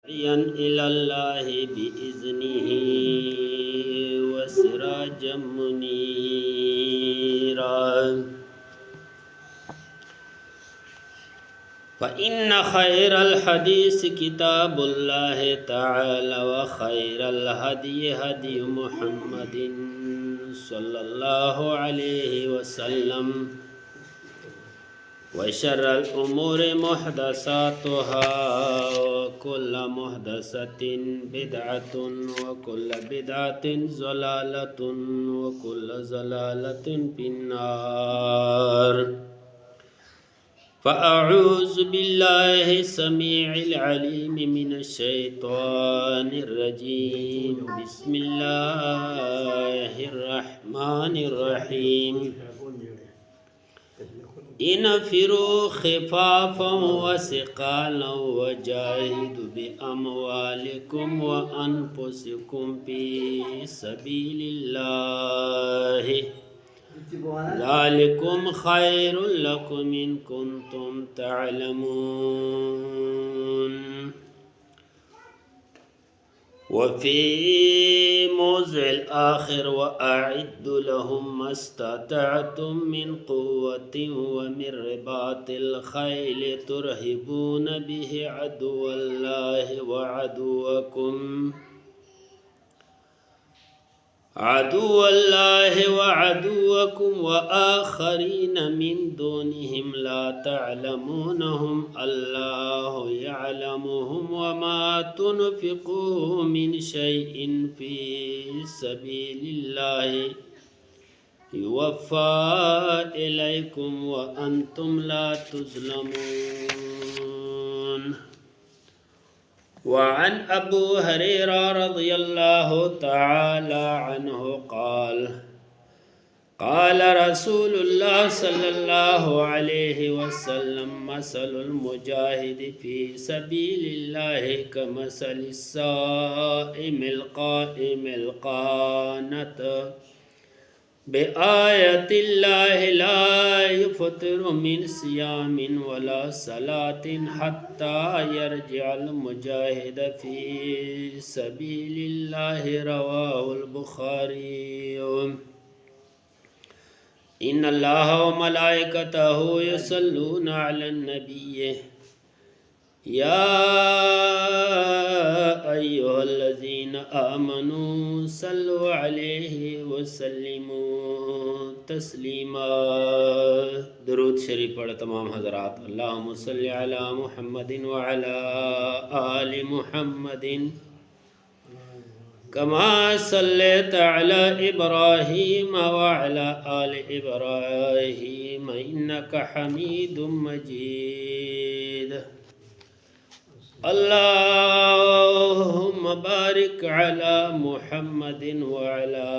داعيا إلى الله بإذنه وسراجا منيرا فإن خير الحديث كتاب الله تعالى وخير الهدي هدي محمد صلى الله عليه وسلم وشر الأمور محدثاتها وكل محدثة بدعة وكل بدعة ضلالة وكل ضلالة في النار فأعوذ بالله السميع العليم من الشيطان الرجيم بسم الله الرحمن الرحيم انفروا خفافا وثقالا وجاهدوا بأموالكم وأنفسكم في سبيل الله ذلكم خير لكم إن كنتم تعلمون وفي موضع الآخر وأعدوا لهم ما استطعتم من قوة ومن رباط الخيل ترهبون به عدو الله وعدوكم وآخرين من دونهم لا تعلمونهم الله يعلمهم وما تنفقوا من شيء في سبيل الله يوفى إليكم وأنتم لا تظلمون وعن أبو هريرة رضي الله تعالى عنه قال رسول الله صلى الله عليه وسلم مثل المجاهد في سبيل الله كمثل الصائم القائم القانت بآية الله لا يفطر من صيام ولا صلاة حتى يرجع المجاهد في سبيل الله رواه البخاري إن الله وملائكته يصلون على النبي يا أيها الذين آمنوا صلوا عليه وسلموا تسلیما. درود شریف پڑھ تمام حضرات. اللہم صلی علی محمد وعلی آل محمد كما صليت على إبراهيم وعلى آل إبراهيم إنك حميد مجيد. اللهم بارك على محمد وعلى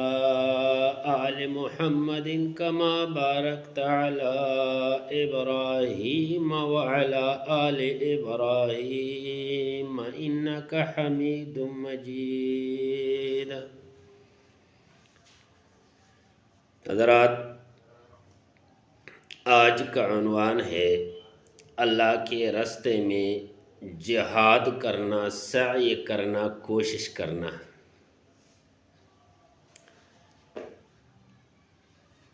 آل محمد كما باركت على إبراهيم وعلى آل إبراهيم إنك حميد مجيد. حضرات، آج کا عنوان ہے اللہ کے راستے میں جہاد کرنا، سعی کرنا، کوشش کرنا.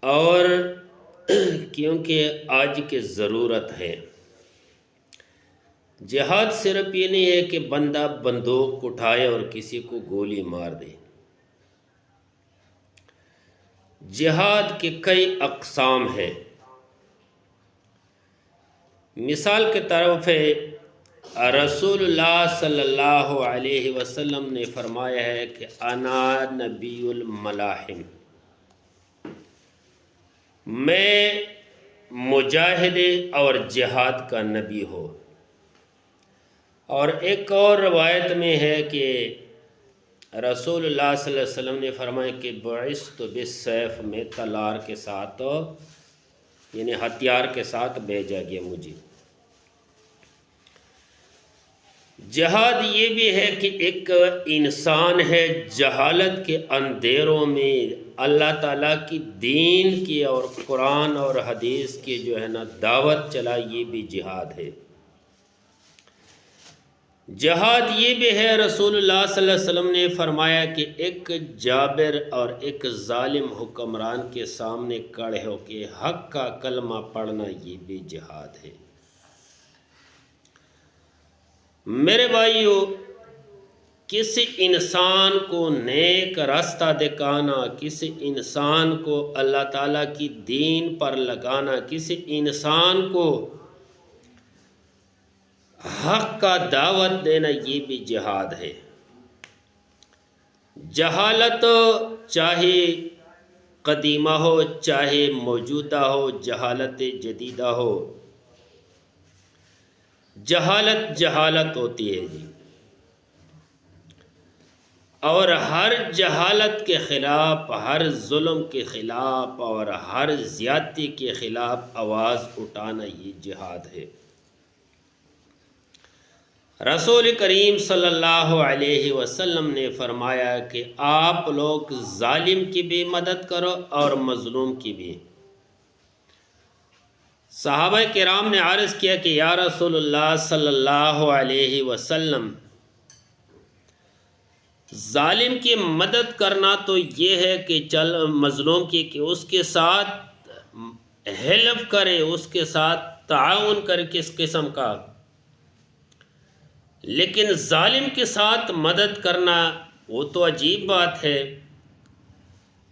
اور کیونکہ آج کی ضرورت ہے. جہاد صرف یہ نہیں ہے کہ بندہ بندوق اٹھائے اور کسی کو گولی مار دے. جہاد کے کئی اقسام ہیں. مثال کے طرف ہے، رسول اللہ صلی اللہ علیہ وسلم نے فرمایا ہے کہ انا نبی الملاحم، میں مجاہد اور جہاد کا نبی ہوں. اور ایک اور روایت میں ہے کہ رسول اللہ صلی اللہ علیہ وسلم نے فرمایا کہ بعثت بالسیف، میں تلوار کے ساتھ یعنی ہتھیار کے ساتھ بھیجا گیا مجھے. جہاد یہ بھی ہے کہ ایک انسان ہے جہالت کے اندھیروں میں اللہ تعالیٰ کی دین کی اور قرآن اور حدیث کی جو ہے نا دعوت چلا، یہ بھی جہاد ہے. جہاد یہ بھی ہے، رسول اللہ صلی اللہ علیہ وسلم نے فرمایا کہ ایک جابر اور ایک ظالم حکمران کے سامنے کھڑے ہو کے حق کا کلمہ پڑھنا یہ بھی جہاد ہے۔ میرے بھائیو، کسی انسان کو نیک راستہ دکھانا، کسی انسان کو اللہ تعالیٰ کی دین پر لگانا، کسی انسان کو حق کا دعوت دینا، یہ بھی جہاد ہے۔ جہالت چاہے قدیمہ ہو چاہے موجودہ ہو، جہالت جدیدہ ہو، جہالت جہالت ہوتی ہے جی، اور ہر جہالت کے خلاف، ہر ظلم کے خلاف اور ہر زیادتی کے خلاف آواز اٹھانا یہ جہاد ہے۔ رسول کریم صلی اللہ علیہ وسلم نے فرمایا کہ آپ لوگ ظالم کی بھی مدد کرو اور مظلوم کی بھی۔ صحابہ کرام نے عرض کیا کہ یا رسول اللہ صلی اللہ علیہ وسلم، ظالم کی مدد کرنا تو یہ ہے کہ مظلوم کی کہ اس کے ساتھ ہیلپ کرے، اس کے ساتھ تعاون کرے کس قسم کا، لیکن ظالم کے ساتھ مدد کرنا وہ تو عجیب بات ہے۔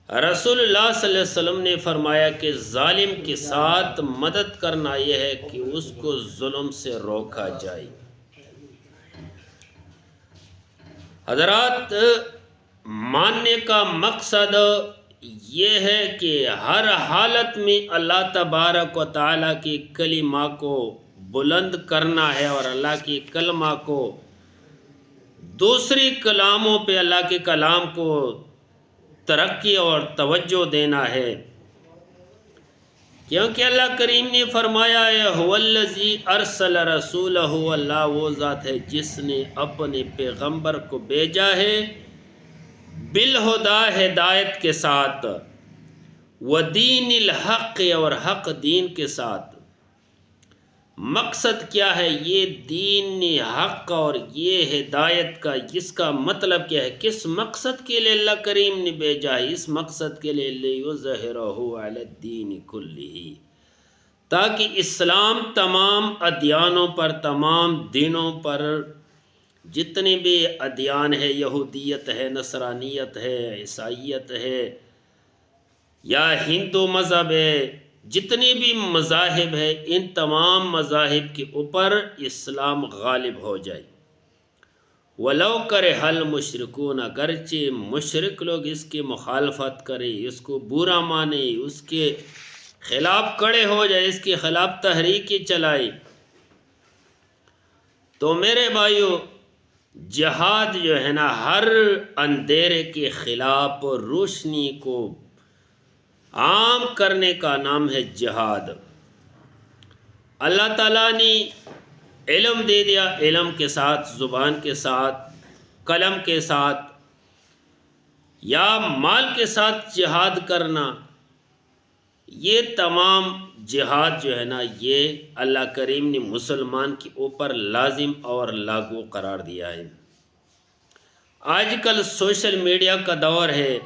رسول اللہ صلی اللہ علیہ وسلم نے فرمایا کہ ظالم کے ساتھ مدد کرنا یہ ہے کہ اس کو ظلم سے روکا جائے۔ حضرات، ماننے کا مقصد یہ ہے کہ ہر حالت میں اللہ تبارک و تعالیٰ کی کلمہ کو بلند کرنا ہے اور اللہ کی کلمہ کو دوسری کلاموں پہ اللہ کے کلام کو ترقی اور توجہ دینا ہے، کیونکہ اللہ کریم نے فرمایا ہے هو الذی ارسل رسولہ، اللہ وہ ذات ہے جس نے اپنے پیغمبر کو بھیجا ہے بالہدا، ہدایت کے ساتھ، ودین الحق، اور حق دین کے ساتھ۔ مقصد کیا ہے؟ یہ دین حق اور یہ ہدایت کا، اس کا مطلب کیا ہے؟ کس مقصد کے لیے اللہ کریم نے بھیجا ہے؟ اس مقصد کے لیے لِیُظْہِرَهُ عَلَى الدِّینِ كُلِّهِ، تاکہ اسلام تمام ادیانوں پر، تمام دینوں پر، جتنے بھی ادیان ہے، یہودیت ہے، نصرانیت ہے، عیسائیت ہے یا ہندو مذہب ہے، جتنے بھی مذاہب ہیں، ان تمام مذاہب کے اوپر اسلام غالب ہو جائے۔ وَلَوْ كَرِهَ الْمُشْرِكُونَ، اگرچہ مشرک لوگ اس کی مخالفت کریں، اس کو برا مانے، اس کے خلاف کھڑے ہو جائے، اس کے خلاف تحریکی چلائے۔ تو میرے بھائیو، جہاد جو ہے نا، ہر اندھیرے کے خلاف روشنی کو عام کرنے کا نام ہے جہاد۔ اللہ تعالیٰ نے علم دے دیا، علم کے ساتھ، زبان کے ساتھ، قلم کے ساتھ یا مال کے ساتھ جہاد کرنا، یہ تمام جہاد جو ہے نا، یہ اللہ کریم نے مسلمان کے اوپر لازم اور لاگو قرار دیا ہے۔ آج کل سوشل میڈیا کا دور ہے،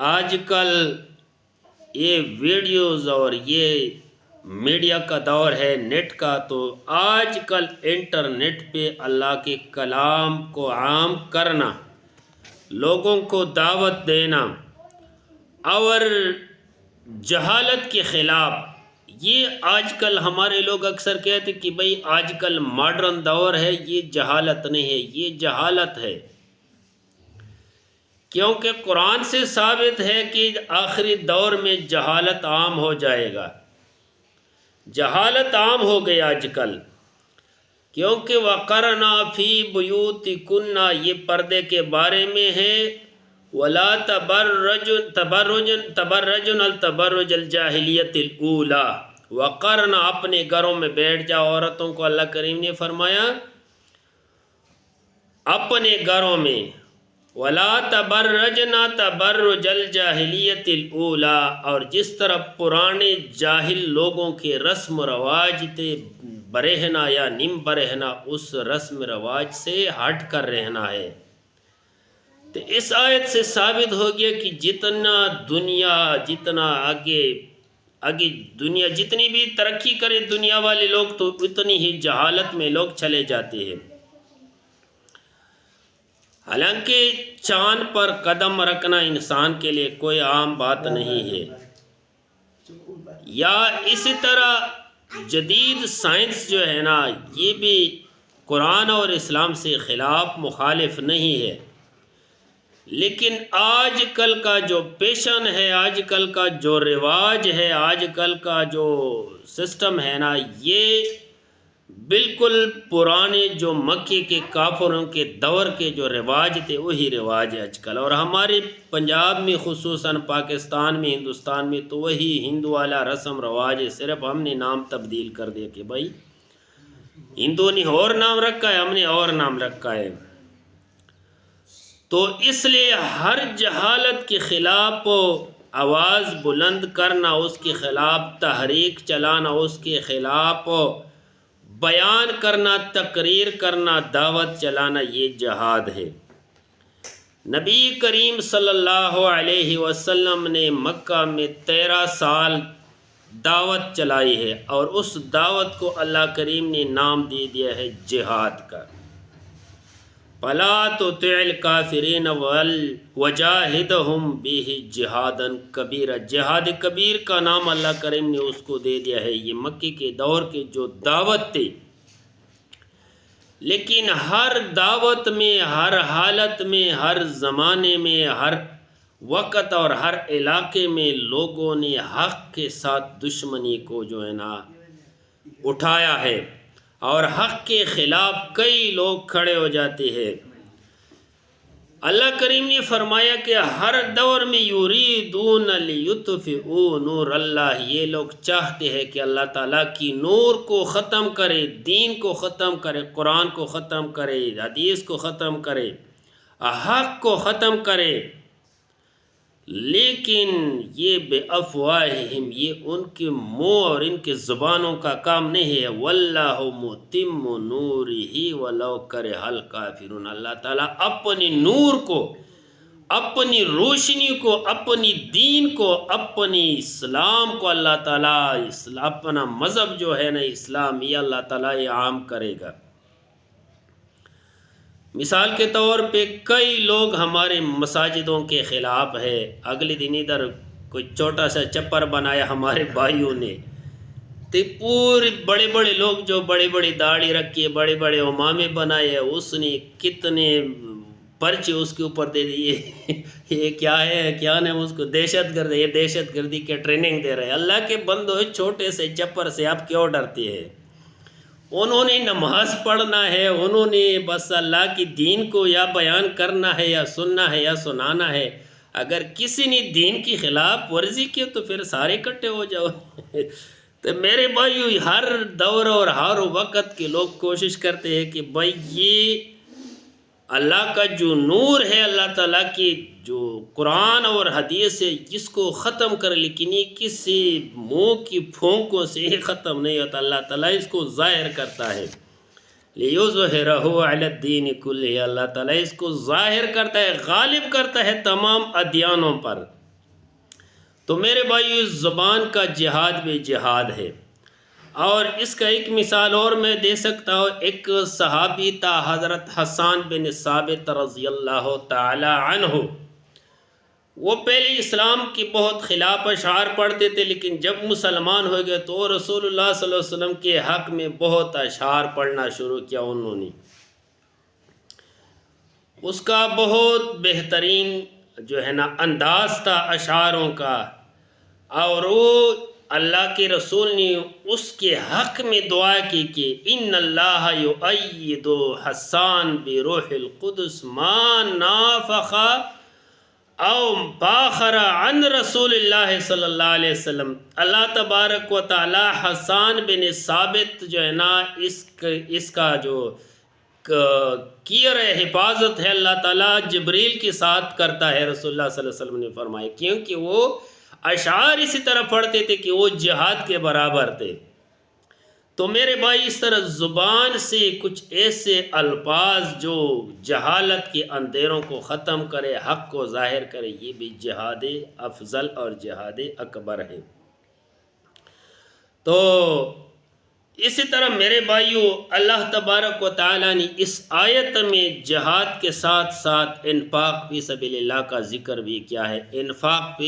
آج کل یہ ویڈیوز اور یہ میڈیا کا دور ہے، نیٹ کا، تو آج کل انٹرنیٹ پہ اللہ کے کلام کو عام کرنا، لوگوں کو دعوت دینا اور جہالت کے خلاف، یہ آج کل ہمارے لوگ اکثر کہتے کہ بھئی آج کل ماڈرن دور ہے، یہ جہالت نہیں ہے، یہ جہالت ہے، کیونکہ قرآن سے ثابت ہے کہ آخری دور میں جہالت عام ہو جائے گا۔ جہالت عام ہو گئی آج کل، کیونکہ وَقَرْنَا فِي بُيُوتِكُنَّ، یہ پردے کے بارے میں ہے، وَلَا تَبَرَّجْنَ الْتَبَرُّجَ الْجَاهِلِيَّةِ الْأُولَى، وَقَرْنَا، اپنے گھروں میں بیٹھ جاؤ، عورتوں کو اللہ کریم نے فرمایا اپنے گھروں میں، وَلَا تَبَرَّجْنَ تَبَرُّجَ الْجَاهِلِيَّةِ الْأُولَى، اور جس طرح پرانے جاہل لوگوں کے رسم و رواج تھے، برہنا یا نیم برہنا اس رسم رواج سے ہٹ کر رہنا ہے۔ تو اس آیت سے ثابت ہو گیا کہ جتنا آگے دنیا جتنی بھی ترقی کرے دنیا والے لوگ تو اتنی ہی جہالت میں لوگ چلے جاتے ہیں۔ حالانکہ چاند پر قدم رکھنا انسان کے لیے کوئی عام بات نہیں ہے، یا اسی طرح جدید سائنس جو ہے نا یہ بھی قرآن اور اسلام سے خلاف مخالف نہیں ہے، لیکن آج کل کا جو پیشن ہے، آج کل کا جو رواج ہے، آج کل کا جو سسٹم ہے نا یہ بالکل پرانے جو مکے کے کافروں کے دور کے جو رواج تھے وہی رواج ہے آج کل، اور ہمارے پنجاب میں خصوصاً پاکستان میں ہندوستان میں تو وہی ہندو والا رسم رواج ہے، صرف ہم نے نام تبدیل کر دیا کہ بھائی ہندو نے اور نام رکھا ہے، ہم نے اور نام رکھا ہے۔ تو اس لیے ہر جہالت کے خلاف آواز بلند کرنا، اس کے خلاف تحریک چلانا، اس کے خلاف بیان کرنا، تقریر کرنا، دعوت چلانا، یہ جہاد ہے۔ نبی کریم صلی اللہ علیہ وسلم نے مکہ میں 13 سال دعوت چلائی ہے، اور اس دعوت کو اللہ کریم نے نام دے دیا ہے جہاد کا۔ فَلَا تُطِعِ الْكَافِرِينَ وَجَاهِدْهُمْ بِهِ جِهَادًا كَبِيرًا، جہاد کبیر کا نام اللہ کریم نے اس کو دے دیا ہے۔ یہ مکے کے دور کے جو دعوت تھی، لیکن ہر دعوت میں، ہر حالت میں، ہر زمانے میں، ہر وقت اور ہر علاقے میں لوگوں نے حق کے ساتھ دشمنی کو جو ہے نا اٹھایا ہے، اور حق کے خلاف کئی لوگ کھڑے ہو جاتے ہیں۔ اللہ کریم نے فرمایا کہ ہر دور میں یریدون لیطفئوا نور اللہ، یہ لوگ چاہتے ہیں کہ اللہ تعالیٰ کی نور کو ختم کرے، دین کو ختم کرے، قرآن کو ختم کرے، حدیث کو ختم کرے، حق کو ختم کرے، لیکن یہ بے افواہہم، یہ ان کے منہ اور ان کے زبانوں کا کام نہیں ہے۔ واللہ متم نورہ ولو کرہ الکافرون، اللہ تعالیٰ اپنے نور کو، اپنی روشنی کو، اپنی دین کو، اپنی اسلام کو اللہ تعالیٰ اپنا مذہب جو ہے نا اسلام، یہ اللہ تعالیٰ یہ عام کرے گا۔ مثال کے طور پہ کئی لوگ ہمارے مساجدوں کے خلاف ہے۔ اگلے دن ادھر کوئی چھوٹا سا چپر بنایا ہمارے بھائیوں نے، تو پورے بڑے بڑے لوگ جو بڑے بڑے داڑھی رکھے، بڑے بڑے امامے بنائے، اس نے کتنے پرچے اس کے اوپر دے دیے، یہ کیا ہے، کیا نام اس کو، دہشت گرد، یہ دہشت گردی کے ٹریننگ دے رہے ہیں۔ اللہ کے بندو، چھوٹے سے چپر سے آپ کیوں ڈرتے ہیں؟ انہوں نے نماز پڑھنا ہے، انہوں نے بس اللہ کی دین کو یا بیان کرنا ہے، یا سننا ہے، یا سنانا ہے۔ اگر کسی نے دین کی خلاف ورزی کی تو پھر سارے اکٹھے ہو جاؤ۔ تو میرے بھائیو، ہر دور اور ہر وقت کے لوگ کوشش کرتے ہیں کہ بھائی یہ اللہ کا جو نور ہے، اللہ تعالیٰ کی جو قرآن اور حدیث ہے، اس کو ختم کر، لیکن یہ کسی منہ کی پھونکوں سے ہی ختم نہیں ہوتا، اللہ تعالیٰ اس کو ظاہر کرتا ہے۔ لِيُظْهِرَهُ عَلَى الدِّينِ كُلِّهِ، اللہ تعالیٰ اس کو ظاہر کرتا ہے، غالب کرتا ہے تمام ادیانوں پر۔ تو میرے بھائی، اس زبان کا جہاد بھی جہاد ہے، اور اس کا ایک مثال اور میں دے سکتا ہوں۔ ایک صحابی تھا حضرت حسان بن ثابت رضی اللہ تعالی عنہ، وہ پہلے اسلام کی بہت خلاف اشعار پڑھتے تھے، لیکن جب مسلمان ہو گئے تو رسول اللہ صلی اللہ علیہ وسلم کے حق میں بہت اشعار پڑھنا شروع کیا انہوں نے۔ اس کا بہت بہترین جو ہے نا انداز تھا اشعاروں کا، اور وہ اللہ کے رسول نے اس کے حق میں دعا کی کہ ان اللہ یؤید حسان بروح القدس ما نافخ او باخر عن رسول اللہ صلی اللہ علیہ وسلم۔ اللہ تبارک و تعالی حسان بن ثابت جو ہے نا اس کا جو کیئر حفاظت ہے اللہ تعالیٰ جبریل کے ساتھ کرتا ہے، رسول اللہ صلی اللہ علیہ وسلم نے فرمایا، کیونکہ وہ اشعار اسی طرح پڑھتے تھے کہ وہ جہاد کے برابر تھے۔ تو میرے بھائی اس طرح زبان سے کچھ ایسے الفاظ جو جہالت کے اندھیروں کو ختم کرے، حق کو ظاہر کرے، یہ بھی جہاد افضل اور جہاد اکبر ہے۔ تو اسی طرح میرے بھائیوں، اللہ تبارک و تعالیٰ نے اس آیت میں جہاد کے ساتھ ساتھ انفاق فی سبیل اللہ کا ذکر بھی کیا ہے۔ انفاق